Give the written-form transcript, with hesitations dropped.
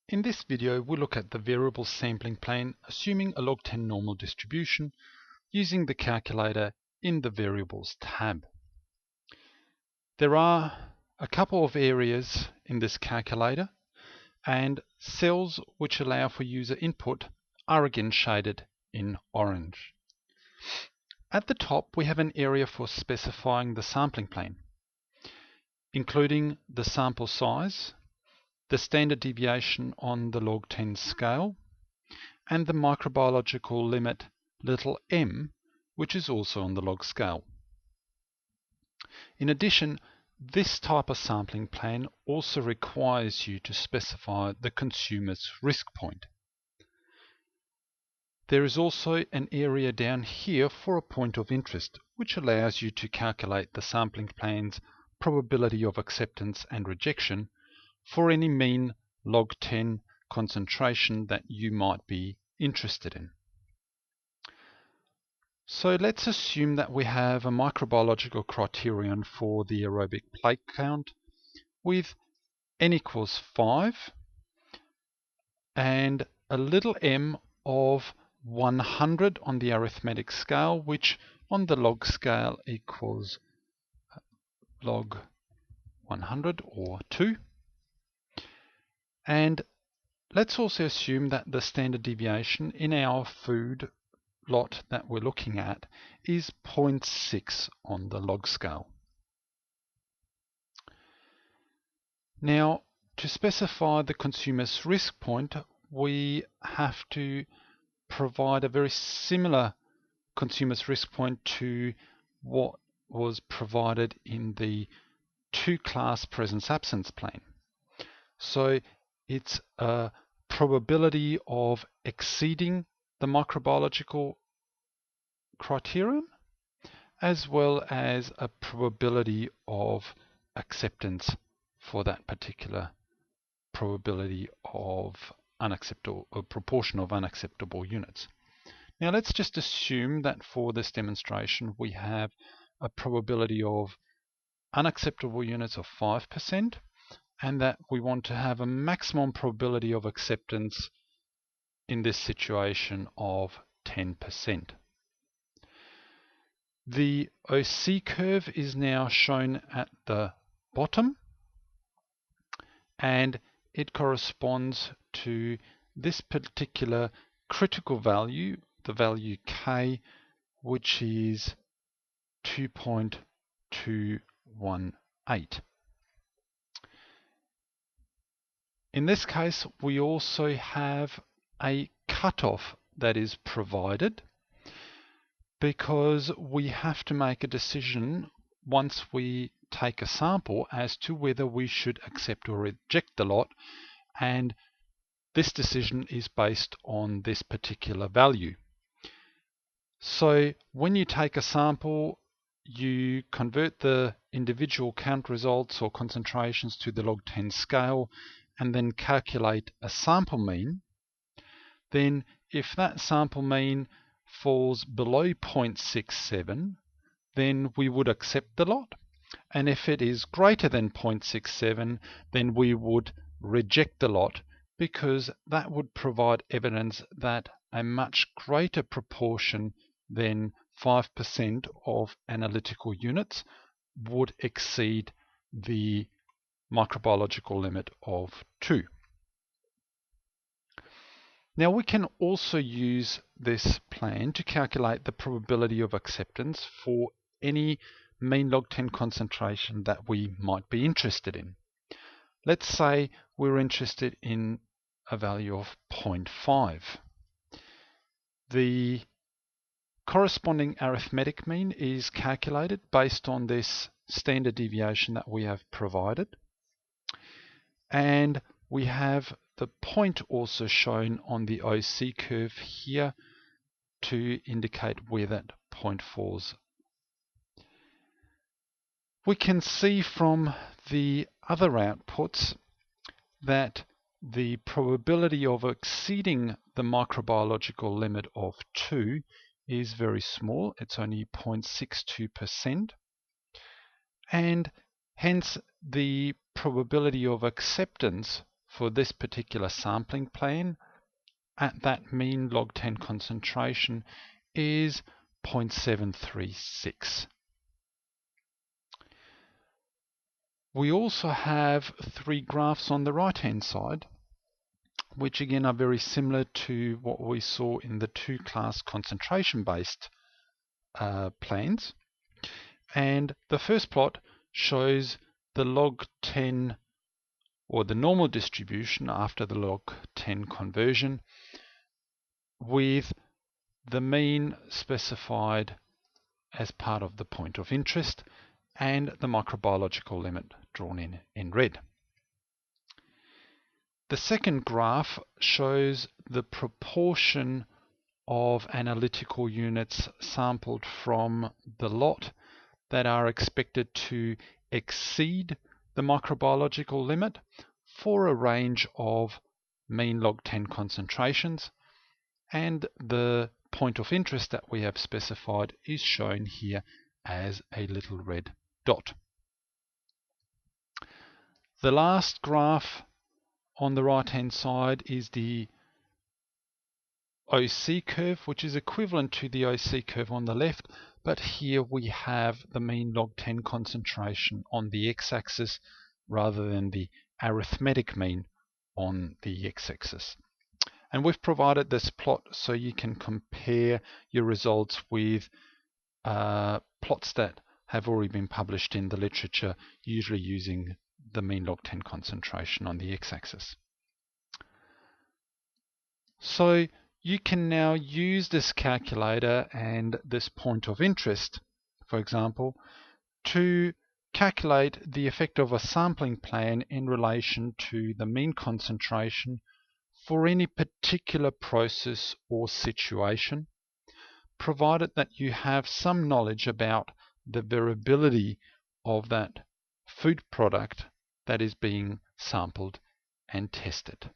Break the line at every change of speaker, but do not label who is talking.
In this video, we'll look at the variable sampling plane assuming a log 10 normal distribution using the calculator in the Variables tab. There are a couple of areas in this calculator, and cells which allow for user input are again shaded in orange. At the top, we have an area for specifying the sampling plane, including the sample size, the standard deviation on the log 10 scale, and the microbiological limit little m, which is also on the log scale. In addition, this type of sampling plan also requires you to specify the consumer's risk point. There is also an area down here for a point of interest, which allows you to calculate the sampling plan's probability of acceptance and rejection for any mean log 10 concentration that you might be interested in. So let's assume that we have a microbiological criterion for the aerobic plate count with n equals 5 and a little m of 100 on the arithmetic scale, which on the log scale equals log 100 or 2. And let's also assume that the standard deviation in our food lot that we're looking at is 0.6 on the log scale. Now, to specify the consumer's risk point, we have to provide a very similar consumer's risk point to what was provided in the two-class presence-absence plane. So it's a probability of exceeding the microbiological criterion as well as a probability of acceptance for that particular probability of unacceptable or proportion of unacceptable units. Now let's just assume that for this demonstration we have a probability of unacceptable units of 5% and that we want to have a maximum probability of acceptance in this situation of 10%. The OC curve is now shown at the bottom, and it corresponds to this particular critical value, the value K, which is 2.218. In this case, we also have a cutoff that is provided because we have to make a decision once we take a sample as to whether we should accept or reject the lot, and this decision is based on this particular value. So when you take a sample, you convert the individual count results or concentrations to the log 10 scale and then calculate a sample mean. Then if that sample mean falls below 0.67, then we would accept the lot. And if it is greater than 0.67, then we would reject the lot, because that would provide evidence that a much greater proportion than 5% of analytical units would exceed the microbiological limit of 2. Now we can also use this plan to calculate the probability of acceptance for any mean log 10 concentration that we might be interested in. Let's say we're interested in a value of 0.5. The corresponding arithmetic mean is calculated based on this standard deviation that we have provided, and we have the point also shown on the OC curve here to indicate where that point falls. We can see from the other outputs that the probability of exceeding the microbiological limit of 2 is very small. It's only 0.62%, and hence the probability of acceptance for this particular sampling plan at that mean log 10 concentration is 0.736. We also have three graphs on the right hand side, which again are very similar to what we saw in the two-class concentration-based plans. And the first plot shows the log 10 or the normal distribution after the log 10 conversion with the mean specified as part of the point of interest and the microbiological limit drawn in red. The second graph shows the proportion of analytical units sampled from the lot that are expected to exceed the microbiological limit for a range of mean log 10 concentrations, and the point of interest that we have specified is shown here as a little red dot. The last graph on the right hand side is the OC curve, which is equivalent to the OC curve on the left, but here we have the mean log 10 concentration on the x-axis rather than the arithmetic mean on the x-axis. And we've provided this plot so you can compare your results with plots that have already been published in the literature, usually using the mean log 10 concentration on the x-axis. So you can now use this calculator and this point of interest, for example, to calculate the effect of a sampling plan in relation to the mean concentration for any particular process or situation, provided that you have some knowledge about the variability of that food product that is being sampled and tested.